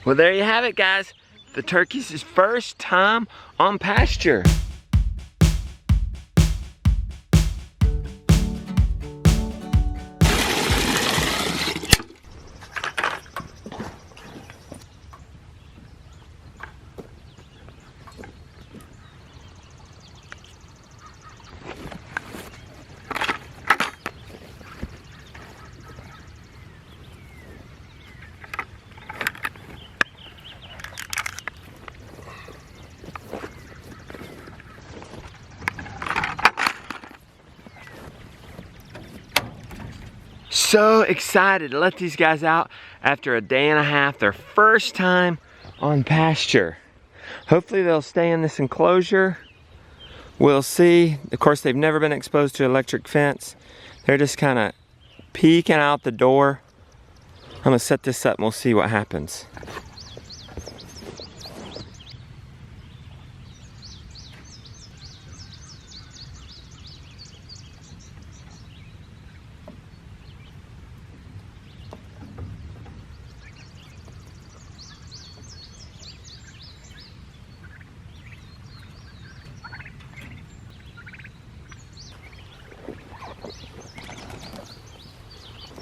Well, there you have it, guys. The turkey's first time on pasture. So excited to let these guys out after a day and a half, their first time on pasture. Hopefully they'll stay in this enclosure. We'll see. Of course, they've never been exposed to electric fence. They're just kind of peeking out the door. I'm gonna set this up and we'll see what happens.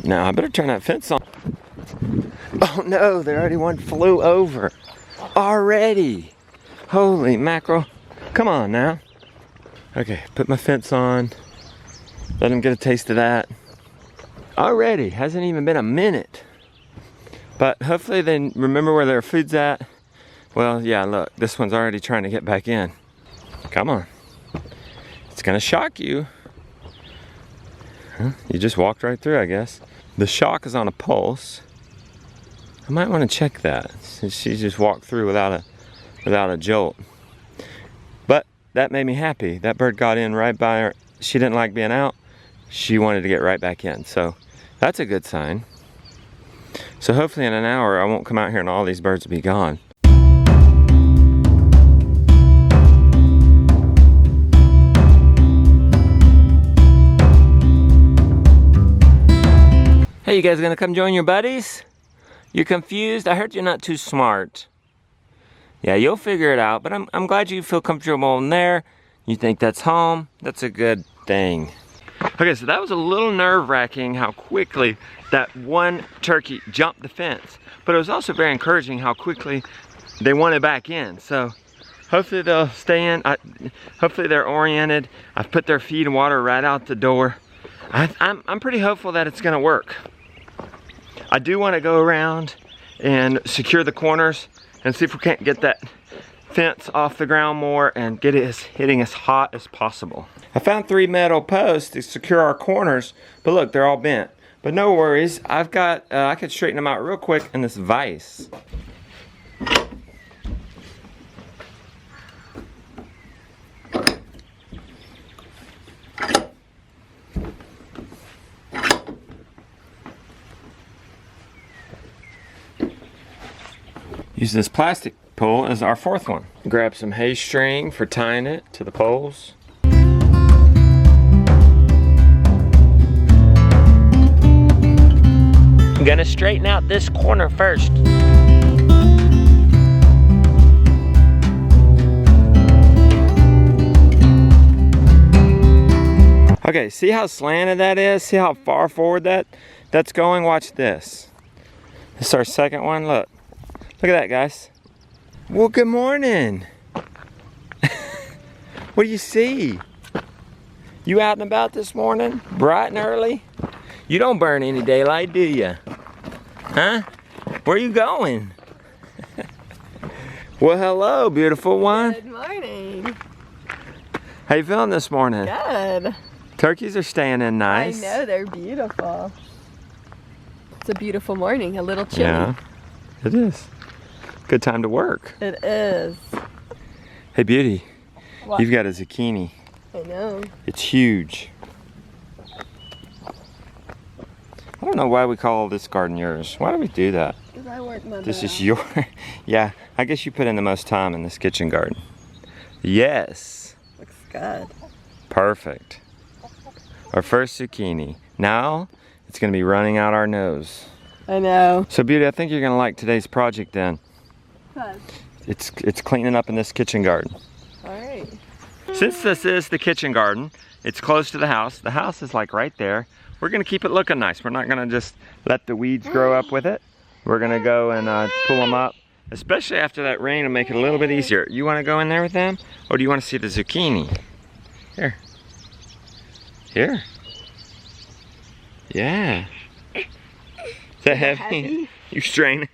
Now, I better turn that fence on. Oh no, there already one flew over. Already. Holy mackerel. Come on now. Okay, put my fence on. Let them get a taste of that. Already, hasn't even been a minute. But hopefully they remember where their food's at. Well, yeah, look, this one's already trying to get back in. Come on. It's gonna shock you. Huh? You just walked right through, I guess. The shock is on a pulse. I might want to check that. She just walked through without a jolt. But that made me happy. That bird got in right by her. She didn't like being out. She wanted to get right back in. So that's a good sign. So hopefully in an hour I won't come out here and all these birds will be gone. Hey, you guys gonna come join your buddies? You're confused? I heard you're not too smart. Yeah, you'll figure it out, but I'm glad you feel comfortable in there. You think that's home. That's a good thing. Okay, so that was a little nerve-wracking how quickly that one turkey jumped the fence. But it was also very encouraging how quickly they wanted back in. So hopefully they'll stay in. Hopefully they're oriented. I've put their feed and water right out the door. I'm pretty hopeful that it's gonna work. I do want to go around and secure the corners and see if we can't get that fence off the ground more and get it hitting as hot as possible. I found 3 metal posts to secure our corners, but look, they're all bent. But no worries, I've got, I can straighten them out real quick in this vise. Use this plastic pole as our 4th one. Grab some hay string for tying it to the poles. I'm gonna straighten out this corner first. Okay, see how slanted that is? See how far forward that's going? Watch this. This is our 2nd one, look. Look at that, guys. Well, good morning. What do you see? You out and about this morning? Bright and early? You don't burn any daylight, do you? Huh? Where are you going? Well, hello, beautiful one. Good morning. How you feeling this morning? Good. Turkeys are staying in nice. I know, they're beautiful. It's a beautiful morning, a little chilly. Yeah, it is. Good time to work. It is. Hey, beauty. What? You've got a zucchini. I know. It's huge. I don't know why we call this garden yours. Why do we do that? Because I work my This butt is your, yeah, I guess you put in the most time in this kitchen garden. Yes. Looks good. Perfect. Our first zucchini. Now, it's gonna be running out our nose. I know. So, beauty, I think you're gonna like today's project then. It's cleaning up in this kitchen garden. All right. Since this is the kitchen garden, it's close to the house. The house is like right there. We're gonna keep it looking nice. We're not gonna just let the weeds grow up with it. We're gonna go and pull them up, especially after that rain, to make it a little bit easier. You wanna go in there with them? Or do you wanna see the zucchini? Here. Here. Yeah. Is that heavy? You straining?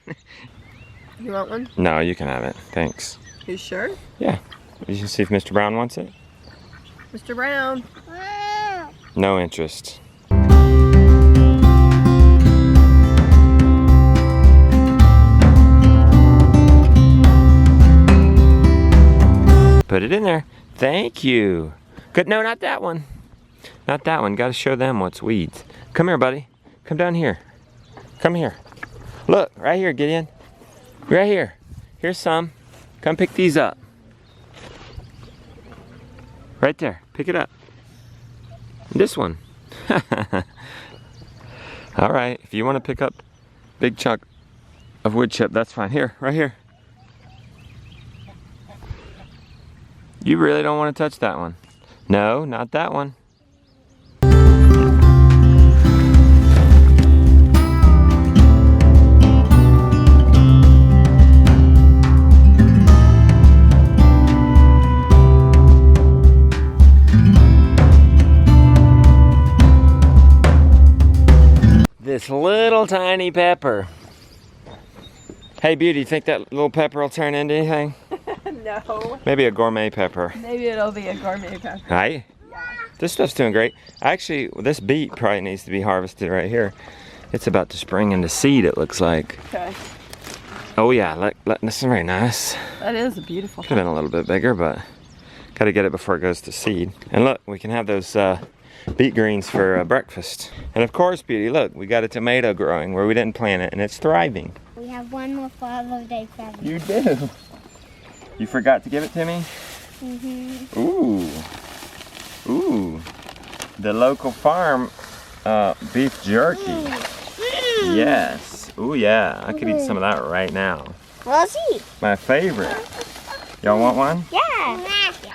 You want one? No, you can have it. Thanks. You sure? Yeah. You can see if Mr. Brown wants it. Mr. Brown. No interest. Put it in there. Thank you. Good. No, not that one. Not that one. Got to show them what's weeds. Come here, buddy. Come down here. Come here. Look, right here, Gideon. Right here. Here's some. Come pick these up. Right there. Pick it up. This one. All right. If you want to pick up a big chunk of wood chip, that's fine. Here, right here. You really don't want to touch that one. No, not that one. This little tiny pepper. Hey, Beauty, you think that little pepper will turn into anything? No. Maybe a gourmet pepper. Maybe it'll be a gourmet pepper. Right? Yeah. This stuff's doing great. Actually, this beet probably needs to be harvested right here. It's about to spring into seed, it looks like. Okay. Oh yeah, this is very nice. That is a beautiful Could have been a little bit bigger, but gotta get it before it goes to seed. And look, we can have those beet greens for breakfast. And of course, Beauty, look, we got a tomato growing where we didn't plant it, and it's thriving. We have one more Father's Day present. You do. You forgot to give it to me? Mm-hmm. Ooh. Ooh. The local farm beef jerky. Yes. Ooh, yeah. I could eat some of that right now. We'll see. My favorite. Y'all want one? Yeah.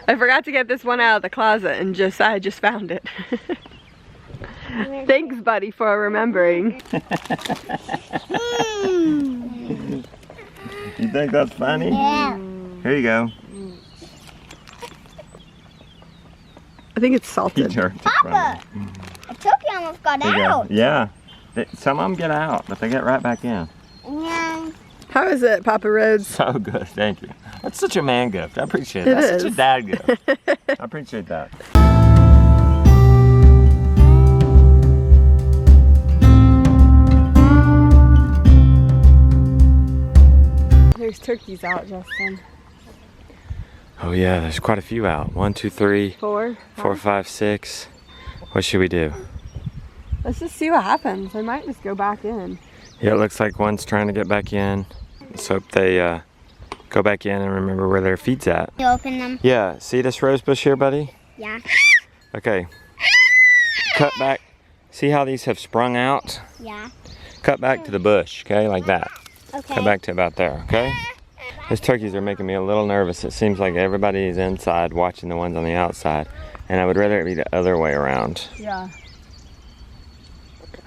I forgot to get this one out of the closet and I just found it. Thanks, buddy, for remembering. You think that's funny? Yeah. Here you go. I think it's salted. Jerky. Papa, a turkey almost got There you go. out. Yeah. Some of them get out, but they get right back in. Yeah. How is it, Papa Rhodes? So good, thank you. That's such a man gift. I appreciate It that. That's is. such a dad gift. I appreciate that. There's turkeys out, Justin. Oh yeah, there's quite a few out. 1, 2, 3, 4. 4, 5, 6. What should we do? Let's just see what happens. I might just go back in. Yeah, it looks like one's trying to get back in. Let's hope they go back in and remember where their feed's at. You open them? Yeah, see this rose bush here, buddy? Yeah. Okay. Cut back. See how these have sprung out? Yeah. Cut back to the bush, okay? Like that. Okay. Cut back to about there, okay? Those turkeys are making me a little nervous. It seems like everybody is inside watching the ones on the outside. And I would rather it be the other way around. Yeah.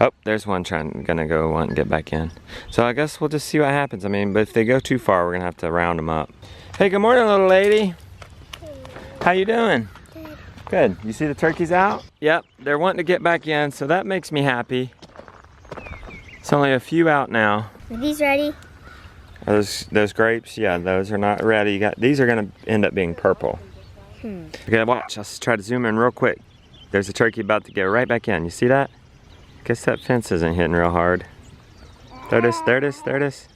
Oh, there's one gonna go want to get back in. So I guess we'll just see what happens. I mean, but if they go too far, we're gonna have to round them up. Hey, good morning, little lady. How you doing? Good. You see the turkeys out? Yep, they're wanting to get back in, so that makes me happy. It's only a few out now. Are these ready? Those grapes, yeah, those are not ready. These are gonna end up being purple. Okay, watch. Let's try to zoom in real quick. There's a turkey about to get right back in. You see that? Guess that fence isn't hitting real hard. There it is, there it is, there it is.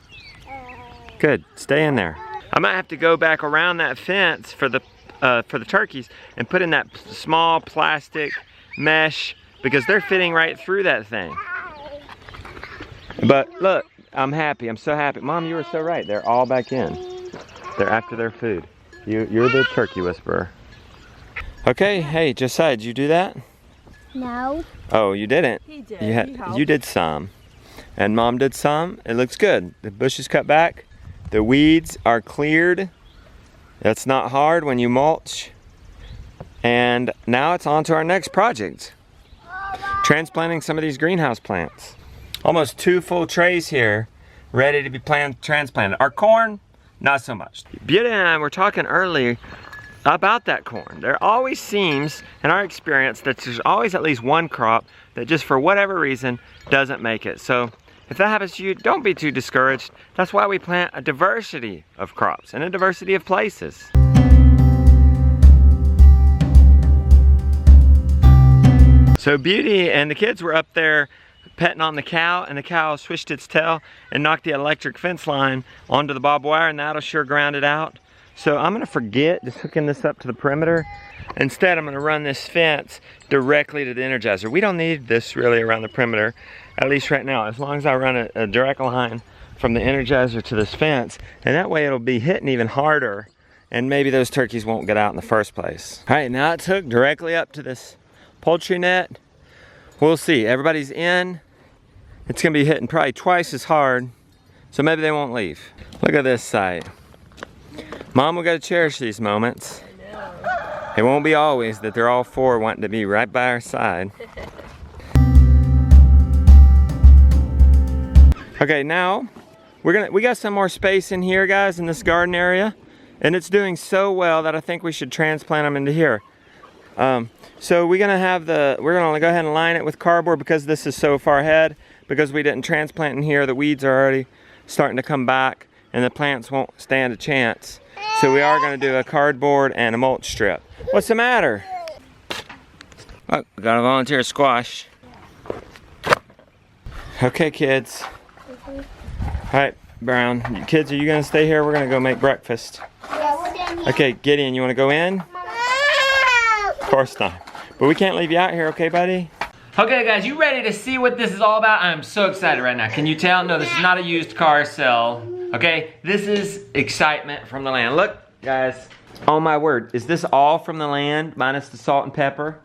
Good, stay in there. I might have to go back around that fence for the turkeys and put in that small plastic mesh because they're fitting right through that thing. But look, I'm happy, I'm so happy. Mom, you were so right, they're all back in. They're after their food. You're the turkey whisperer. Okay, hey, Josiah, did you do that? No. Oh, you didn't? He did. You did some. And Mom did some. It looks good. The bush is cut back. The weeds are cleared. That's not hard when you mulch. And now it's on to our next project. Transplanting some of these greenhouse plants. Almost 2 full trays here, ready to be transplanted. Our corn, not so much. Beauty and I were talking earlier about that corn. There always seems, in our experience, that there's always at least one crop that just for whatever reason doesn't make it. So if that happens to you, don't be too discouraged. That's why we plant a diversity of crops and a diversity of places. So Beauty and the kids were up there petting on the cow, and the cow swished its tail and knocked the electric fence line onto the barbed wire, and that'll sure ground it out. So I'm gonna forget just hooking this up to the perimeter. Instead, I'm gonna run this fence directly to the Energizer. We don't need this really around the perimeter, at least right now, as long as I run a direct line from the Energizer to this fence, and that way it'll be hitting even harder, and maybe those turkeys won't get out in the first place. All right, now it's hooked directly up to this poultry net. We'll see. Everybody's in. It's gonna be hitting probably twice as hard, so maybe they won't leave. Look at this site. Mom, we gotta cherish these moments. It won't be always that they're all 4 wanting to be right by our side. Okay, now we got some more space in here, guys, in this garden area, and it's doing so well that I think we should transplant them into here. So we're gonna go ahead and line it with cardboard because this is so far ahead. Because we didn't transplant in here, the weeds are already starting to come back and the plants won't stand a chance. So we are gonna do a cardboard and a mulch strip. What's the matter? Oh, we got a volunteer squash. Okay, kids. All right, Brown, kids, are you gonna stay here? We're gonna go make breakfast. Yeah, we're down here. Okay, Gideon, you wanna go in? Of course not. But we can't leave you out here, okay, buddy? Okay, guys, you ready to see what this is all about? I'm so excited right now. Can you tell? No, this is not a used car sale, okay? This is excitement from the land. Look, guys, oh my word. Is this all from the land, minus the salt and pepper?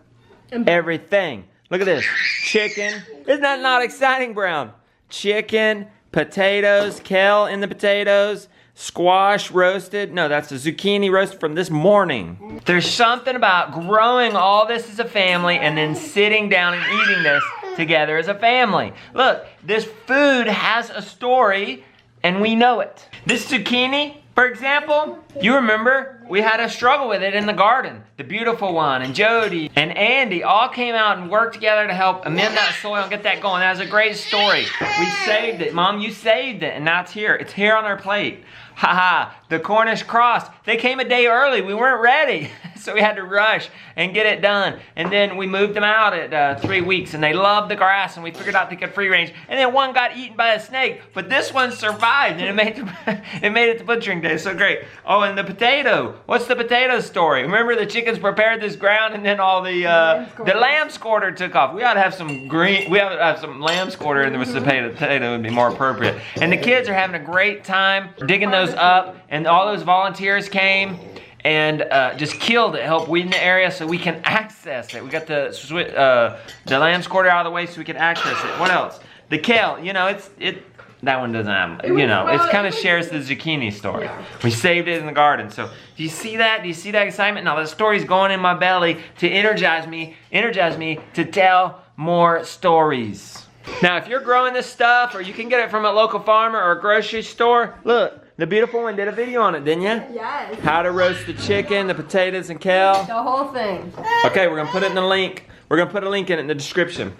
Everything. Look at this. Chicken. Isn't that not exciting, Brown? Chicken, potatoes, kale in the potatoes, squash roasted. No, that's a zucchini roast from this morning. There's something about growing all this as a family and then sitting down and eating this together as a family. Look, this food has a story and we know it. This zucchini, for example, you remember we had a struggle with it in the garden. The beautiful one and Jody and Andy all came out and worked together to help amend that soil and get that going. That was a great story. We saved it. Mom, you saved it and now it's here. It's here on our plate. Haha, the Cornish cross. They came a day early. We weren't ready. So we had to rush and get it done. And then we moved them out at 3 weeks and they loved the grass and we figured out they could free range. And then one got eaten by a snake, but this one survived and it made it to butchering day. So great. Oh, and the potato. What's the potato story? Remember the chickens prepared this ground and then all the lamb's quarter took off. We ought to have some some lamb's quarter and there was the potato would be more appropriate. And the kids are having a great time digging those up and all those volunteers came and just killed it, helped weed in the area so we can access it. We got the lamb's quarter out of the way so we can access it. What else? The kale, you know, that one doesn't have, you know, it kind of shares the zucchini story. We saved it in the garden. So do you see that? Do you see that excitement? Now the story's going in my belly to energize me to tell more stories. Now if you're growing this stuff or you can get it from a local farmer or a grocery store, look. The beautiful one did a video on it, didn't you? Yes. How to roast the chicken, the potatoes, and kale. The whole thing. Okay, we're gonna put it in the link. We're gonna put a link in it in the description.